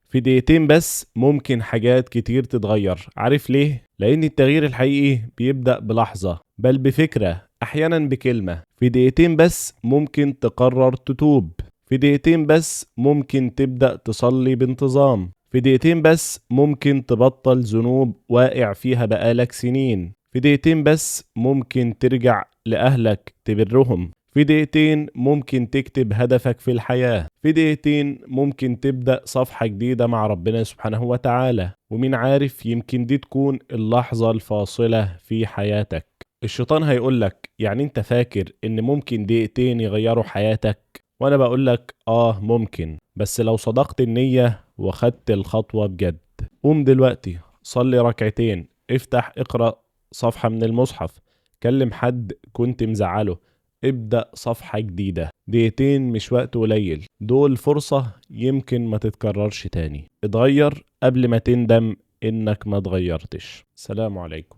في دقيقتين بس ممكن حاجات كتير تتغير. عارف ليه؟ لأن التغيير الحقيقي بيبدأ بلحظة، بل بفكرة، أحيانا بكلمة. في دقيقتين بس ممكن تقرر تتوب. في دقيقتين بس ممكن تبدأ تصلي بانتظام. في دقيقتين بس ممكن تبطل ذنوب واقع فيها بقالك سنين. في دقيقتين بس ممكن ترجع لأهلك تبرهم. في دقيقتين ممكن تكتب هدفك في الحياة. في دقيقتين ممكن تبدأ صفحة جديدة مع ربنا سبحانه وتعالى. ومين عارف، يمكن دي تكون اللحظة الفاصلة في حياتك. الشيطان هيقولك يعني انت فاكر ان ممكن دقيقتين يغيروا حياتك؟ وانا بقولك ممكن، بس لو صدقت النية وخدت الخطوة بجد. قوم دلوقتي صلي ركعتين، اقرأ صفحة من المصحف، كلم حد كنت مزعله، ابدأ صفحة جديدة. دقيقتين مش وقت قليل، دول فرصة يمكن ما تتكررش تاني. اتغير قبل ما تندم انك ما اتغيرتش. سلام عليكم.